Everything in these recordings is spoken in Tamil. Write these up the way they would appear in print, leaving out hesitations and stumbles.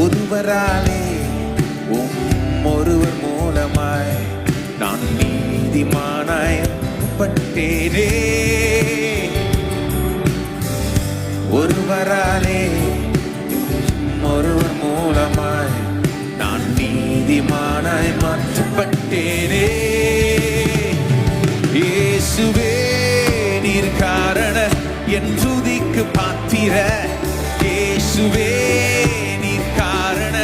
ஒருவராலே ஒருவர் மூலமாய் நான் நீதிமானாய் பட்டேனே. ஒருவராலே ஒருவர் மூலமாய் நான் நீதிமானாய் மாற்றப்பட்டேனே. இயேசுவே நீர் காரண என் துதிக்கு பாத்திர. இயேசுவே நீர் காரண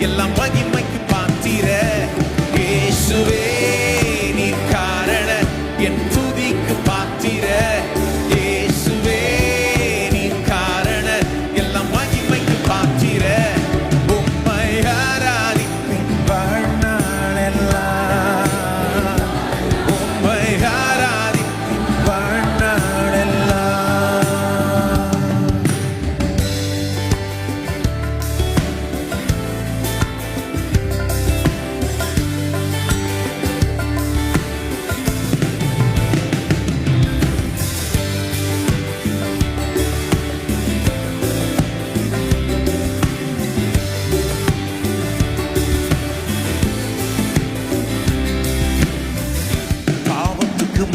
எல்லாம் மகிமைக்கு பாத்திர. இயேசுவே நீர் காரண என் துதிக்கு பாத்திர. இயேசுவே நீர் காரண எல்லாம் மகிமைக்கு பாத்திர. உம்மை ஆராதிப்பேன் வாழ்நாளெல்லாம். உம்மை ஆராதிப்பேன் வாழ்நாளெல்லாம்.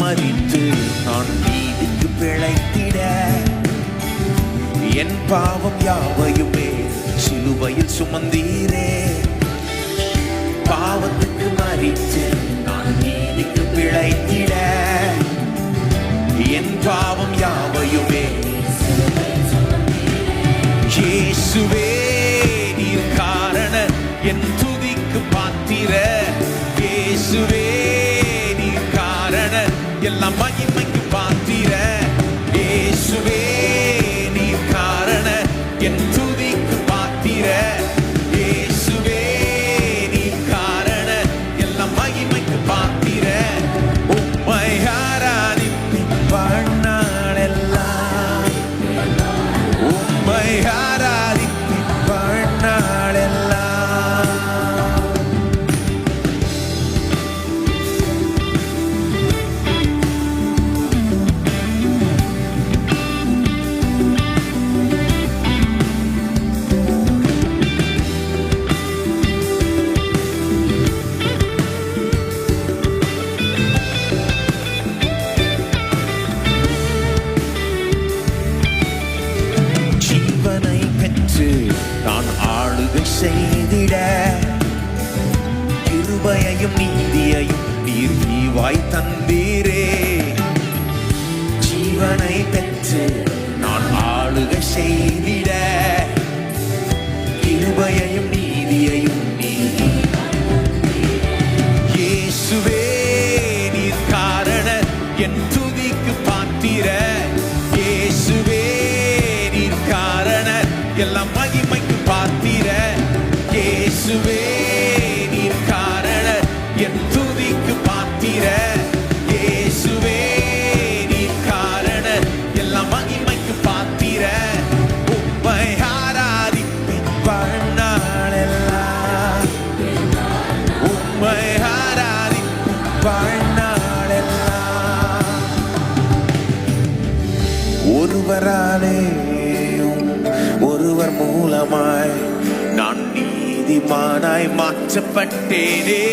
மறித்து நான் நீதிக்கு பிழைத்திட என் பாவம் யாவையுமே சிலுவையில் சுமந்தீரே. பாவத்துக்கு மறித்து நான் நீதிக்கு பிழைத்திட என் பாவம் யாவையுமே. இயேசுவே நீர் காரண என் துதிக்கு பாத்திர. இயேசுவே எல்லாம் மகிமைக்கு பாத்திர. இயேசுவே நீர் காரண என் துதிக்கு பாத்திர. இயேசுவே நீர் காரண எல்லாம் மகிமைக்கு பாத்திர. உம்மை ஆராதிப்பேன் வாழ்நாளெல்லாம். உம்மை ஆராதிப்பேன் வாழ்நாளெல்லாம். நான் ஆளுகை செய்திட கிருபையையும் நீதியையும் நீர் ஈவாய் தந்தீரே. ஜீவனை பெற்று நான் ஆளுகை செய்திட கிருபையையும் நீதியையும் நீர். இயேசுவே நீர் காரண என் துதிக்கு பாத்திர. இயேசுவே நீர் காரண எல்லாம் மகிமைக்கு பாத்திர. இயேசுவே நீர் காரண என் துதிக்கு பாத்திர. இயேசுவே நீர் காரண எல்லாம் மகிமைக்கு பாத்திர. உம்மை ஆராதிப்பேன் வாழ்நாளெல்லாம். உம்மை ஆராதிப்பேன் வாழ்நாளெல்லாம். ஒருவராலே ஒருவர் மூலமாய் நான் நீதிமானாய் மாற்றப்பட்டேனே.